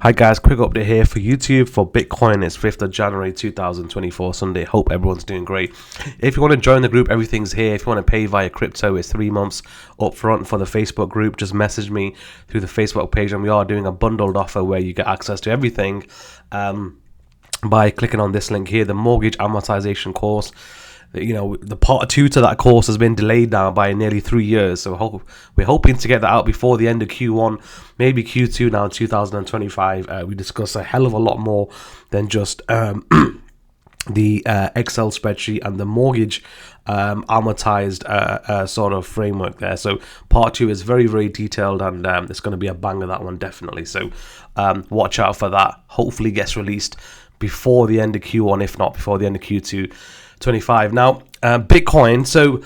Hi guys, quick update here for YouTube for Bitcoin. It's 5th of January 2024 Sunday. Hope everyone's doing great. If you want to join the group, everything's here. If you want to pay via crypto, it's 3 months up front for the Facebook group. Just message me through the Facebook page, and we are doing a bundled offer where you get access to everything by clicking on this link here, the mortgage amortization course. You know, the part 2 to that course has been delayed now by nearly 3 years, so we're hoping to get that out before the end of Q1, maybe Q2 now 2025. We discuss a hell of a lot more than just the Excel spreadsheet and the mortgage amortized sort of framework there. So part 2 is very, very detailed, and it's going to be a banger, that one, definitely. So watch out for that. Hopefully gets released before the end of Q1, if not before the end of Q2 25. Now, Bitcoin, so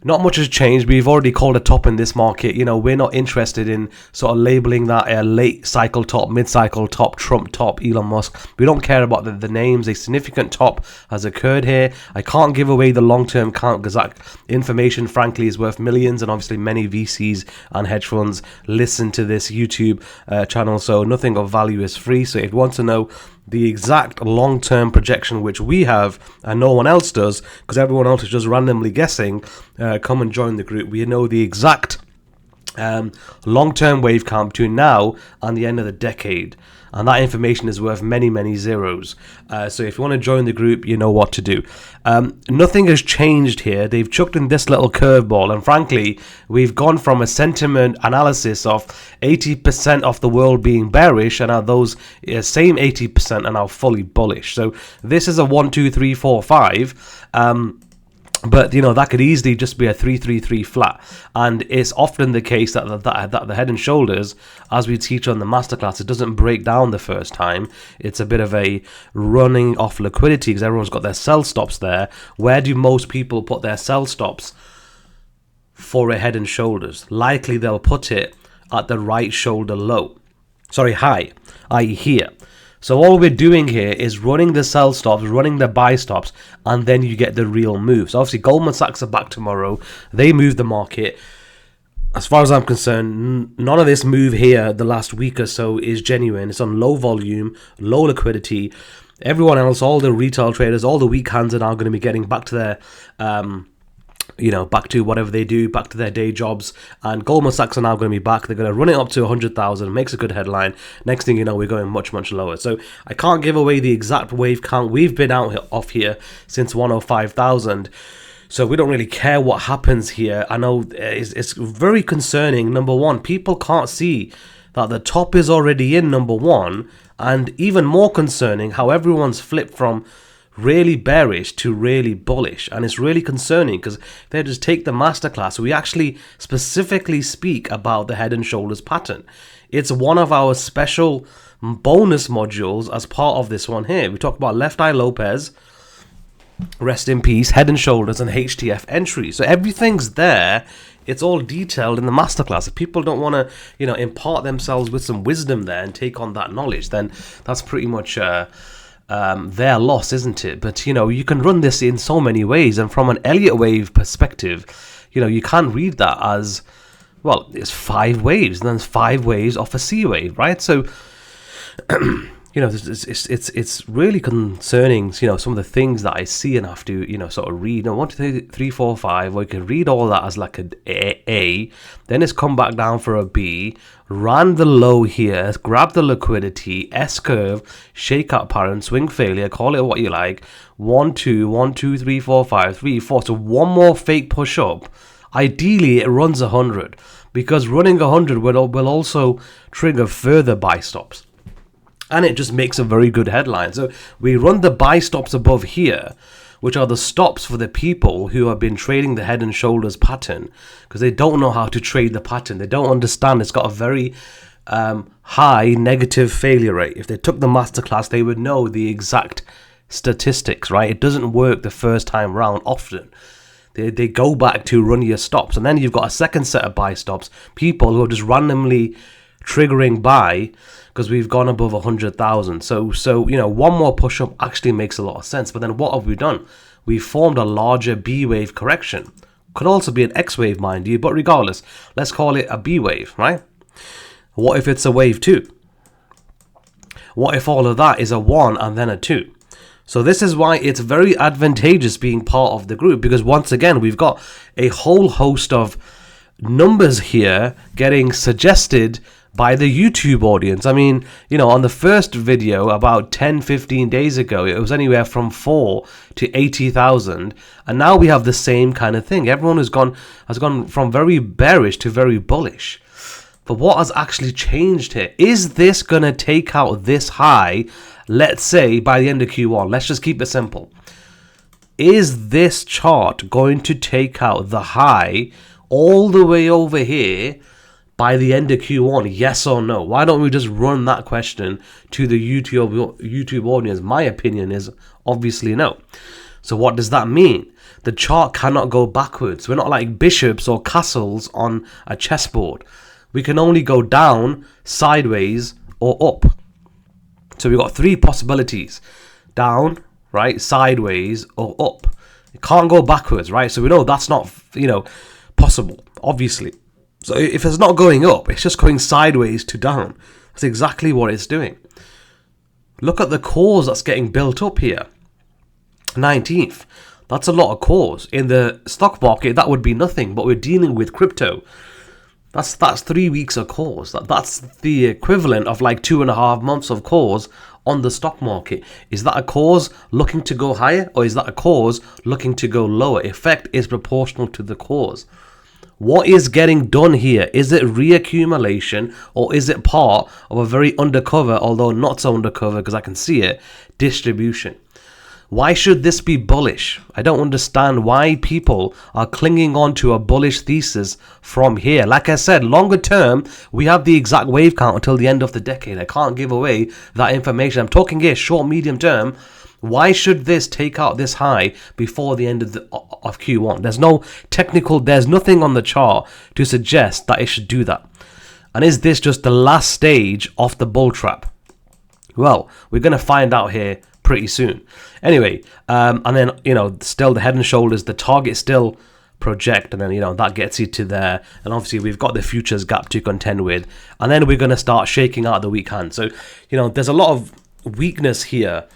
not much has changed. We've already called a top in this market. You know, we're not interested in sort of labeling that a late cycle top, mid cycle top, Trump top, Elon Musk. We don't care about the names. A significant top has occurred here. I can't give away the long-term count because that information, frankly, is worth millions, and obviously many VCs and hedge funds listen to this YouTube channel, so nothing of value is free. So if you want to know the exact long-term projection, which we have and no one else does, because everyone else is just randomly guessing, come and join the group. We know the exact long-term wave count between now and the end of the decade, and that information is worth many, many zeros. So if you want to join the group, you know what to do. Nothing has changed here. They've chucked in this little curveball, and frankly, we've gone from a sentiment analysis of 80% of the world being bearish, and now those same 80% are now fully bullish. So this is a 1, 2, 3, 4, 5. But, you know, that could easily just be a 333 flat. And it's often the case that the head and shoulders, as we teach on the masterclass, it doesn't break down the first time. It's a bit of a running off liquidity because everyone's got their sell stops there. Where do most people put their sell stops for a head and shoulders? Likely they'll put it at the right shoulder low. Sorry, high, i.e. here. So all we're doing here is running the sell stops, running the buy stops, and then you get the real move. So obviously Goldman Sachs are back tomorrow. They move the market. As far as I'm concerned, none of this move here the last week or so is genuine. It's on low volume, low liquidity. Everyone else, all the retail traders, all the weak hands are now going to be getting back to their back to whatever they do, back to their day jobs, and Goldman Sachs are now going to be back. They're going to run it up to 100,000, makes a good headline. Next thing you know, we're going much, much lower. So I can't give away the exact wave count. We've been off here since 105,000. So we don't really care what happens here. I know it's very concerning. Number one, people can't see that the top is already in, number one, and even more concerning, how everyone's flipped from really bearish to really bullish, and it's really concerning because if they just take the masterclass, we actually specifically speak about the head and shoulders pattern. It's one of our special bonus modules as part of this one here. We talk about Left Eye Lopez, rest in peace, head and shoulders, and HTF entry. So everything's there. It's all detailed in the masterclass. If people don't want to, impart themselves with some wisdom there and take on that knowledge, then that's pretty much their loss, isn't it? But you can run this in so many ways, and from an Elliott wave perspective, you can read that as, well, it's 5 waves, and then it's 5 waves off a C wave, right? So it's really concerning, some of the things that I see and have to, sort of read. 1, 2, 3, 4, 5, or you can read all that as like a, then it's come back down for a B, ran the low here, grab the liquidity, S curve, shakeout pattern, swing failure, call it what you like, 1, 2, 1, 2, 3, 4, 5, 3, 4, so one more fake push up. Ideally, it runs 100, because running 100 will also trigger further buy stops. And it just makes a very good headline. So we run the buy stops above here, which are the stops for the people who have been trading the head and shoulders pattern, because they don't know how to trade the pattern. They don't understand. It's got a very high negative failure rate. If they took the masterclass, they would know the exact statistics, right? It doesn't work the first time round often. They go back to run your stops. And then you've got a second set of buy stops, people who are just randomly triggering buy because we've gone above 100,000. So one more push up actually makes a lot of sense. But then what have we done? We formed a larger B wave correction. Could also be an X wave, mind you, but regardless, let's call it a B wave, right? What if it's a wave 2? What if all of that is a 1 and then a 2? So this is why it's very advantageous being part of the group, because once again, we've got a whole host of numbers here getting suggested by the YouTube audience. I mean, you know, on the first video about 10-15 days ago, it was anywhere from 4 to 80,000, and now we have the same kind of thing. Everyone has gone from very bearish to very bullish. But what has actually changed here? Is this going to take out this high, let's say, by the end of Q1? Let's just keep it simple. Is this chart going to take out the high all the way over here by the end of Q1? Yes or no? Why don't we just run that question to the YouTube audience? My opinion is obviously no. So what does that mean? The chart cannot go backwards. We're not like bishops or castles on a chessboard. We can only go down, sideways, or up. So we've got 3 possibilities. Down, right, sideways, or up. It can't go backwards, right? So we know that's not, you know, possible, obviously. So if it's not going up, it's just going sideways to down. That's exactly what it's doing. Look at the cause that's getting built up here. 19th. That's a lot of cause. In the stock market, that would be nothing, but we're dealing with crypto. That's 3 weeks of cause. That's the equivalent of like 2.5 months of cause on the stock market. Is that a cause looking to go higher, or is that a cause looking to go lower? Effect is proportional to the cause. What is getting done here? Is it reaccumulation, or is it part of a very undercover, although not so undercover because I can see it, distribution? Why should this be bullish? I don't understand why people are clinging on to a bullish thesis from here. Like I said, longer term, we have the exact wave count until the end of the decade. I can't give away that information. I'm talking here short, medium term. Why should this take out this high before the end of Q1? There's no technical, there's nothing on the chart to suggest that it should do that. And is this just the last stage of the bull trap? Well, we're going to find out here pretty soon. Anyway, and then, you know, still the head and shoulders, the target still project, and then, you know, that gets you to there. And obviously we've got the futures gap to contend with, and then we're going to start shaking out the weak hand. So, you know, there's a lot of weakness here.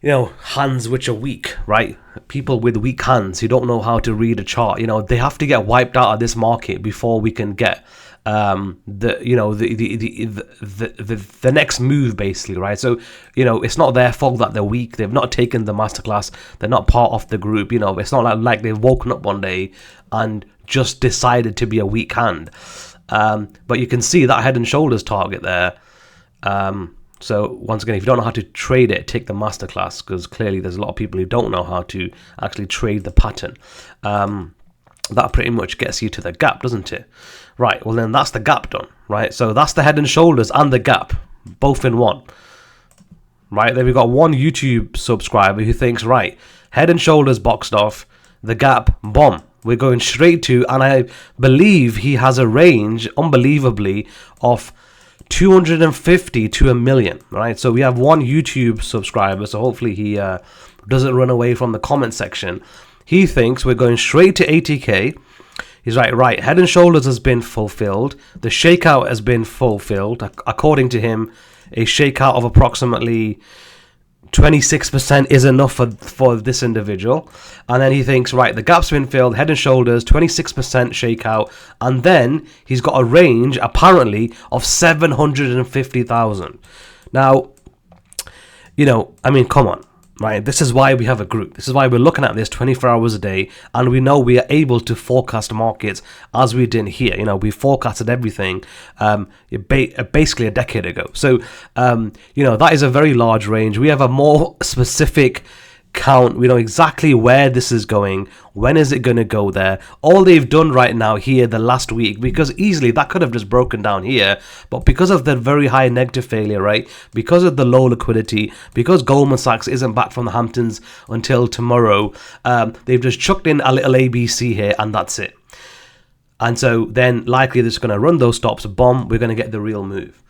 You know, hands which are weak, right? People with weak hands who don't know how to read a chart, you know, they have to get wiped out of this market before we can get the next move, basically, right? So, you know, it's not their fault that they're weak. They've not taken the masterclass. They're not part of the group. You know, it's not like they've woken up one day and just decided to be a weak hand. But you can see that head and shoulders target there. So once again, if you don't know how to trade it, take the masterclass, because clearly there's a lot of people who don't know how to actually trade the pattern. That pretty much gets you to the gap, doesn't it? Right, well then that's the gap done, right? So that's the head and shoulders and the gap, both in one. Right, then we've got one YouTube subscriber who thinks, right, head and shoulders boxed off, the gap, bomb. We're going straight to, and I believe he has a range, unbelievably, of 250 to 1 million, right? So we have one YouTube subscriber, so hopefully he doesn't run away from the comment section. He thinks we're going straight to 80k. He's right, head and shoulders has been fulfilled. The shakeout has been fulfilled. According to him, a shakeout of approximately 26% is enough for this individual. And then he thinks, right, the gap's been filled, head and shoulders, 26% shakeout. And then he's got a range, apparently, of 750,000. Now, you know, I mean, come on. Right, this is why we have a group. This is why we're looking at this 24 hours a day, and we know we are able to forecast markets as we did here. You know, we forecasted everything basically a decade ago. So, you know, that is a very large range. We have a more specific count. We know exactly where this is going. When is it going to go there? All they've done right now here the last week, because easily that could have just broken down here, but because of the very high negative failure rate, because of the low liquidity, because Goldman Sachs isn't back from the Hamptons until tomorrow, they've just chucked in a little ABC here, and that's it. And so then likely they're just going to run those stops, bomb, we're going to get the real move.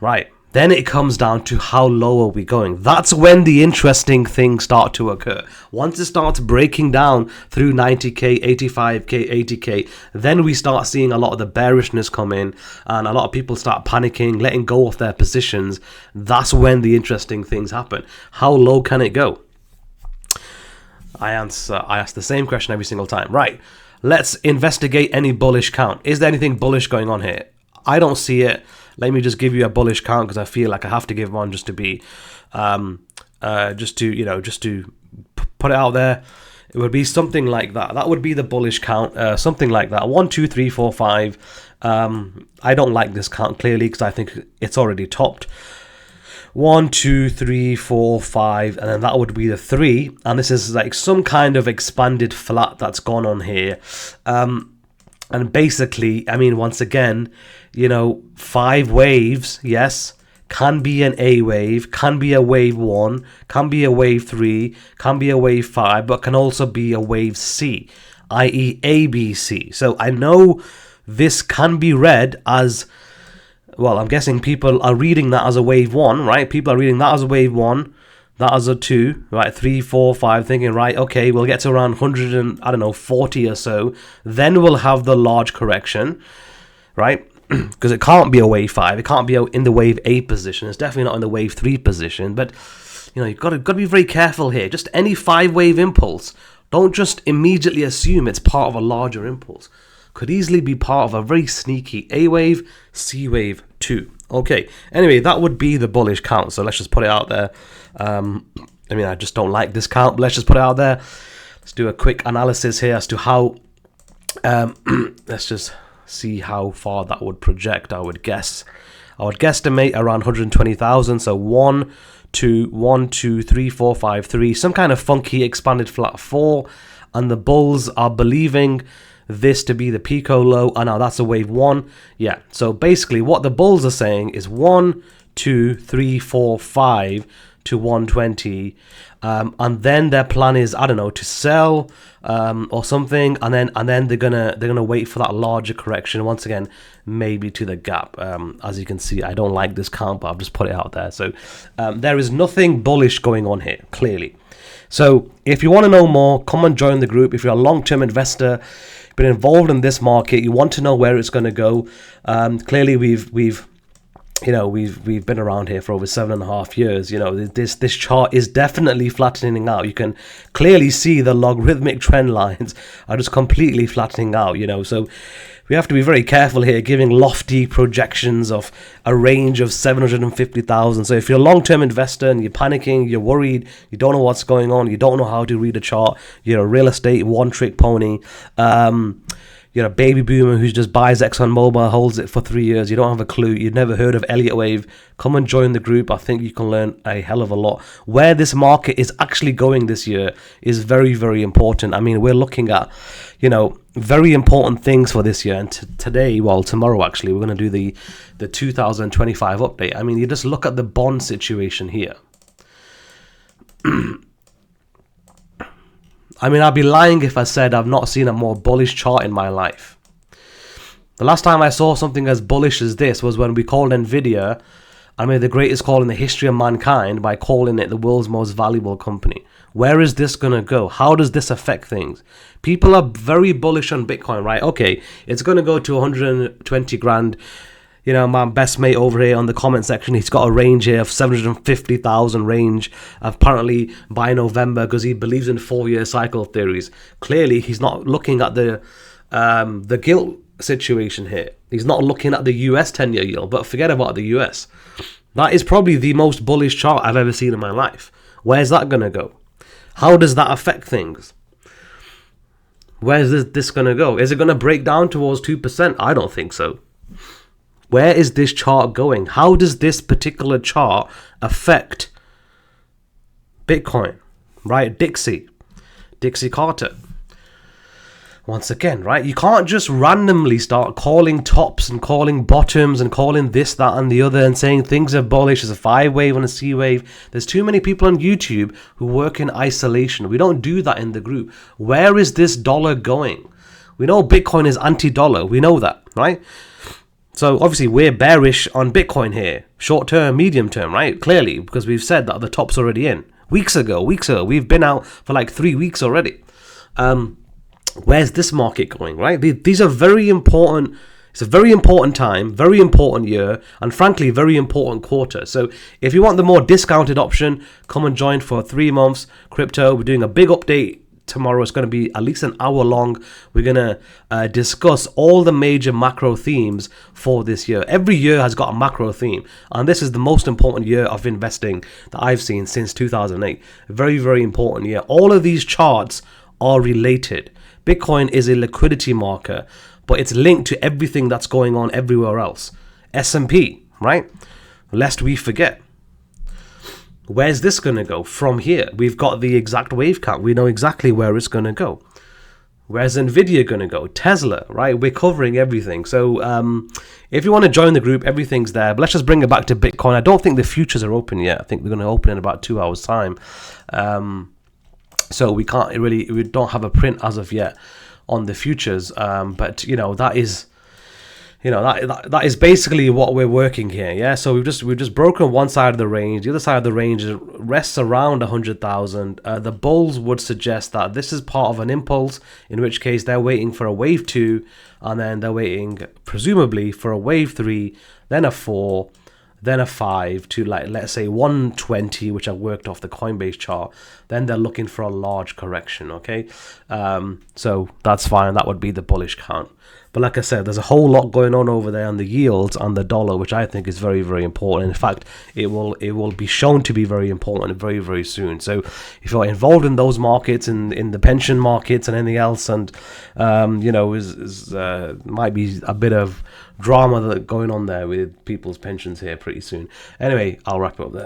Right. Then it comes down to how low are we going. That's when the interesting things start to occur. Once it starts breaking down through 90k, 85k, 80k, then we start seeing a lot of the bearishness come in, and a lot of people start panicking, letting go of their positions. That's when the interesting things happen. How low can it go? I ask the same question every single time. Right, let's investigate any bullish count. Is there anything bullish going on here? I don't see it. Let me just give you a bullish count because I feel like I have to give one just to be, just to put it out there. It would be something like that. That would be the bullish count, something like that. 1, 2, 3, 4, 5. I don't like this count clearly because I think it's already topped. 1, 2, 3, 4, 5, and then that would be the 3. And this is like some kind of expanded flat that's gone on here. And basically, I mean, once again, 5 waves, yes, can be an A wave, can be a wave 1, can be a wave 3, can be a wave 5, but can also be a wave C, i.e. ABC. So I know this can be read as, well, I'm guessing people are reading that as a wave 1, right? People are reading that as a wave 1, that as a 2, right? 3, 4, 5, thinking, right, okay, we'll get to around 140 or so. Then we'll have the large correction, right? Because it can't be a wave 5. It can't be in the wave A position. It's definitely not in the wave 3 position. But, you've got to be very careful here. Just any 5-wave impulse, don't just immediately assume it's part of a larger impulse. Could easily be part of a very sneaky A wave, C wave 2. Okay, anyway, that would be the bullish count. So let's just put it out there. I just don't like this count, but let's just put it out there. Let's do a quick analysis here as to how, let's just see how far that would project. I would guesstimate around 120,000. So 1, 2, 3, 4, 5, 3, some kind of funky expanded flat 4, and the bulls are believing this to be the Pico low. Oh no, that's a wave 1. Yeah, so basically what the bulls are saying is 1, 2, 3, 4, 5 to 120, and then their plan is, I don't know, to sell or something, and then they're gonna wait for that larger correction once again, maybe to the gap. As you can see, I don't like this count, but I've just put it out there. So there is nothing bullish going on here, clearly. So if you want to know more, come and join the group. If you're a long-term investor, been involved in this market, you want to know where it's going to go. Clearly, we've been around here for over 7.5 years. This chart is definitely flattening out. You can clearly see the logarithmic trend lines are just completely flattening out. So we have to be very careful here, giving lofty projections of a range of 750,000. So if you're a long-term investor and you're panicking, you're worried, you don't know what's going on, you don't know how to read a chart, you're a real estate one-trick pony, you're a baby boomer who just buys ExxonMobil, holds it for 3 years, you don't have a clue, you've never heard of Elliott Wave, come and join the group. I think you can learn a hell of a lot. Where this market is actually going this year is very, very important. I mean, we're looking at, very important things for this year. And tomorrow actually, we're going to do the 2025 update. I mean, you just look at the bond situation here. I mean, I'd be lying if I said I've not seen a more bullish chart in my life. The last time I saw something as bullish as this was when we called Nvidia, I made the greatest call in the history of mankind by calling it the world's most valuable company. Where is this going to go? How does this affect things? People are very bullish on Bitcoin, right? Okay, it's going to go to 120 grand. My best mate over here on the comment section, he's got a range here of 750,000 range, apparently by November, because he believes in 4-year cycle theories. Clearly, he's not looking at the gilt situation here. He's not looking at the US 10-year yield, but forget about the US. That is probably the most bullish chart I've ever seen in my life. Where's that going to go? How does that affect things? Where's this going to go? Is it going to break down towards 2%? I don't think so. Where is this chart going? How does this particular chart affect Bitcoin? Right? Dixie Carter. Once again, right? You can't just randomly start calling tops and calling bottoms and calling this, that, and the other and saying things are bullish. There's a 5 wave and a C wave. There's too many people on YouTube who work in isolation. We don't do that in the group. Where is this dollar going? We know Bitcoin is anti-dollar. We know that, right? So obviously we're bearish on Bitcoin here, short term, medium term, right? Clearly, because we've said that the top's already in. Weeks ago, we've been out for like 3 weeks already. Where's this market going, right? These are very important. It's a very important time, very important year, and frankly, very important quarter. So if you want the more discounted option, come and join for 3 months crypto. We're doing a big update tomorrow. It's going to be at least an hour long. We're going to discuss all the major macro themes for this year. Every year has got a macro theme, and this is the most important year of investing that I've seen since 2008. Very, very important year. All of these charts are related. Bitcoin is a liquidity marker, but it's linked to everything that's going on everywhere else. S&P, right? Lest we forget. Where's this going to go from here? We've got the exact wave count. We know exactly where it's going to go. Where's Nvidia going to go? Tesla, right? We're covering everything. So if you want to join the group, everything's there. But let's just bring it back to Bitcoin. I don't think the futures are open yet. I think they're going to open in about 2 hours' time. So we don't have a print as of yet on the futures. But that is basically what we're working here. Yeah, so we've just broken one side of the range. The other side of the range rests around 100,000. The bulls would suggest that this is part of an impulse, in which case they're waiting for a wave 2, and then they're waiting presumably for a wave 3, then a 4, then a 5 to, like, let's say 120, which I worked off the Coinbase chart. Then they're looking for a large correction. Okay, so that's fine. That would be the bullish count. But like I said, there's a whole lot going on over there on the yields and the dollar, which I think is very, very important. In fact, it will be shown to be very important very, very soon. So if you're involved in those markets, in the pension markets and anything else, and might be a bit of drama that going on there with people's pensions here pretty soon. Anyway, I'll wrap it up there.